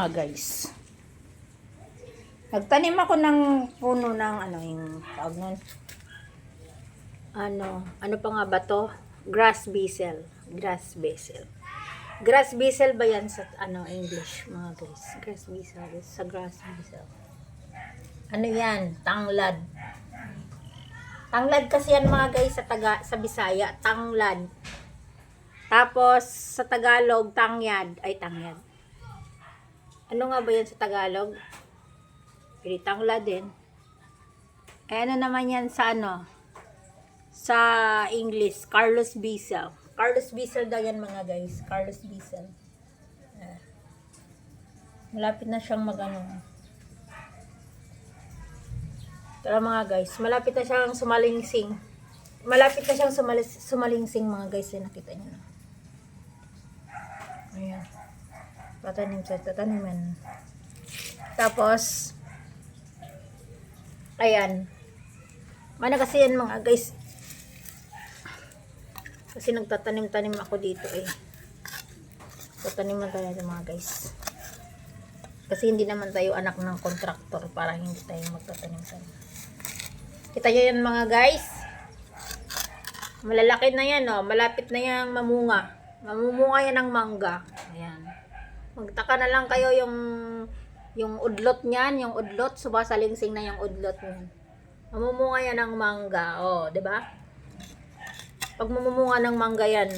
mga guys. Nagtanim ako ng puno ng ano yung tawag nun. Ano pa nga ba to? Grass basil. Grass basil. Grass basil ba yan sa English mga guys? Grass basil. Sa grass basil. Ano yan? Tanglad. Tanglad kasi yan mga guys sa Bisaya. Tanglad. Tapos sa Tagalog, tangyad. Ay, tangyad. Ano nga ba yan sa Tagalog? Pili tanglad din. Eh, ano naman yan sa sa English? Carlos Basil. Carlos Basil daw yan mga guys. Carlos Basil. Malapit na siyang Tara mga guys. Malapit na siyang sumalingsing. Malapit na siyang sumalingsing mga guys. Nakita niyo na. Ayan. Tataniman. Tapos, ayan. Mana kasi yan mga guys. Kasi nagtatanim-tanim ako dito eh. Tataniman tayo mga guys. Kasi hindi naman tayo anak ng kontraktor para hindi tayo magtatanim-tanim. Kita nyo yan mga guys. Malalaki na yan malapit na yang mamunga. Mamumunga yan ng mangga. Ayan. Magtaka na lang kayo yung udlot niyan, yung udlot, sumasalingsing na yung udlot niyan. Mamumunga yan ng mangga. Oh, 'di ba? Pag mamumunga ng mangga yan,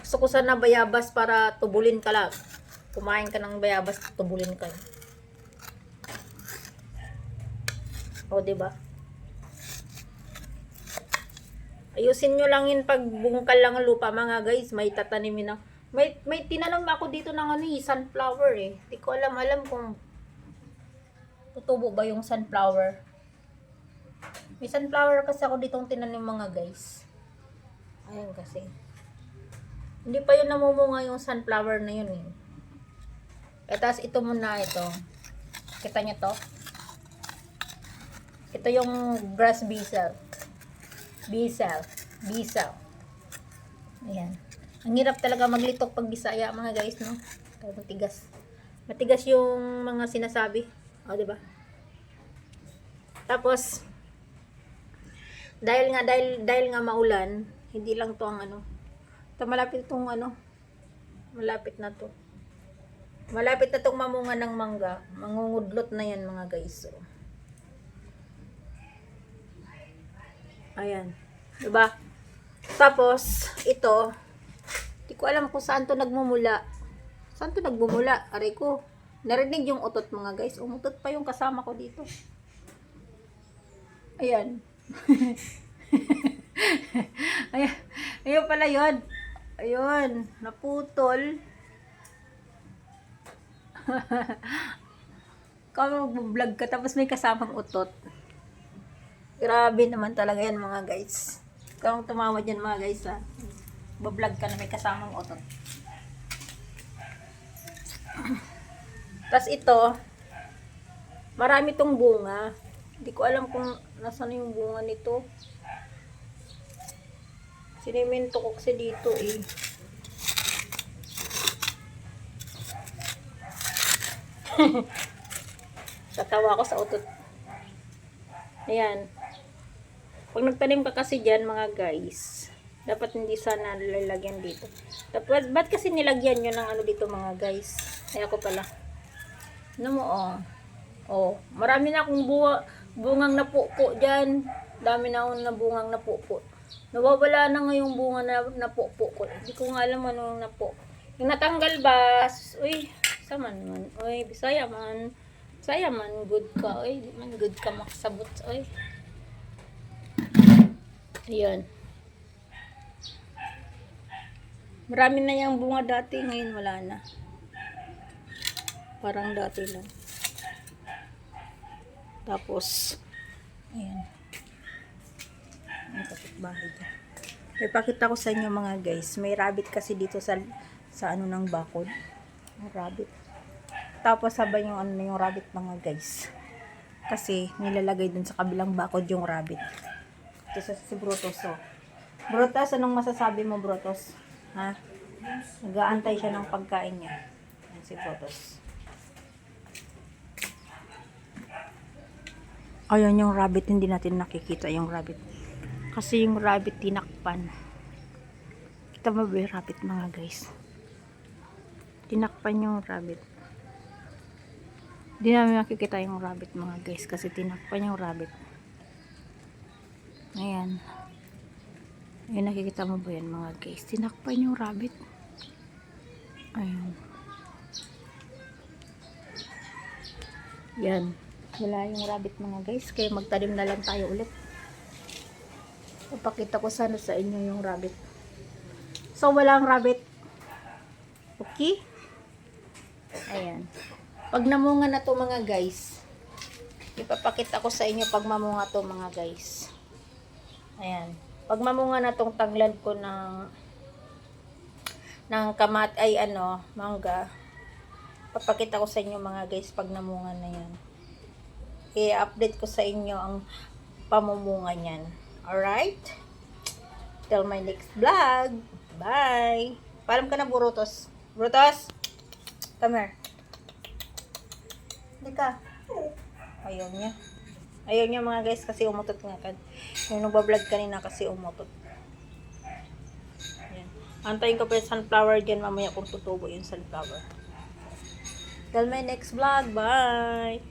gusto ko sana bayabas para tubulin ka lang. Kumain ka ng bayabas, tubulin ka. Oh, 'di ba? Ayusin nyo lang yun pag bungkal lang ang lupa mga guys. May tatanimin na. May tinanong ako dito ng sunflower eh. Hindi ko alam kung tutubo ba yung sunflower. May sunflower kasi ako ditong tinanim mga guys. Ayan kasi. Hindi pa yun namumunga yung sunflower na yun eh. Tapos ito muna ito. Kita nyo to? Ito yung grass basil. Bisaw. Ayan. Ang hirap talaga maglitok pag Bisaya mga guys, no? Matigas. Matigas yung mga sinasabi. O, diba? Tapos, dahil nga maulan, hindi lang to ang ito malapit itong malapit na to. Malapit na itong mamunga ng mangga. Mangungudlot na yan mga guys. So, ayan. Diba? Tapos, ito, hindi ko alam kung saan to nagmumula. Saan to nagmumula? Aray ko. Narinig yung utot mga guys. Umutot pa yung kasama ko dito. Ayan. Ayan. Ayun pala yun. Ayun. Naputol. Kung mag-vlog ka tapos may kasamang utot. Grabe naman talaga yan mga guys. Kung tumawa dyan mga guys bablog ka na may kasamang utot. Tapos ito, marami tong bunga. Hindi ko alam kung nasaan yung bunga nito. Sinimento ko kasi dito eh. Tatawa ko sa utot. Ayan. Pag nagtanim ka kasi dyan mga guys, dapat hindi sana lalagyan dito. Tapos, ba't kasi nilagyan nyo ng dito mga guys? Ay ako pala. Ano mo Oh, marami na akong bungang napupo dyan. Dami na akong nabungang napupo. Nawawala na nga yung bunga na napupo ko. Hindi ko nga alam anong napupo. Yung natanggal ba? Uy, sama naman. Uy, Bisaya man. Bisaya man, good ka. Uy, di man good ka makasabot. Uy. Ayan. Marami na yung bunga dati. Ngayon wala na. Parang dati lang. Tapos, ayan. Ang kapitbahay dyan. Ipakita ko sa inyo mga guys. May rabbit kasi dito sa ng bakod. Rabbit. Tapos sabay yung rabbit mga guys. Kasi nilalagay dun sa kabilang bakod yung rabbit. Ito si Brutus. So. Brutus, anong masasabi mo Brutus? Ha? Nag-aantay siya ng pagkain niya. Yan si Brutus. Ayun yung rabbit, hindi natin nakikita yung rabbit. Kasi yung rabbit tinakpan. Kita mo ba yung rabbit mga guys? Tinakpan yung rabbit. Hindi namin makikita yung rabbit mga guys kasi tinakpan yung rabbit. Ayan. Ayan, nakikita mo ba yan mga guys? Tinakpan yung rabbit. Ayan. Yan. Wala yung rabbit mga guys. Kaya magtanim na lang tayo ulit. Ipakita ko sana sa inyo yung rabbit. So, walang rabbit. Okay? Ayan. Pag namunga na to mga guys, ipapakita ko sa inyo pag mamunga to mga guys. Ayan. Pag mamunga na tong taglad ko ng kamat ay mangga, papakita ko sa inyo mga guys pag namunga na yan. I-update ko sa inyo ang pamumunga niyan. Alright? Till my next vlog. Bye! Paalam ka na, Brutus. Brutus! Come here. Hindi ka. Ayaw niya. Ayaw niya mga guys kasi umutot nga kan. Yung nagbablog kanina kasi umutot. Ayan. Antayin ko pa yung sunflower dyan mamaya kung tutubo yung sunflower. Till my next vlog. Bye!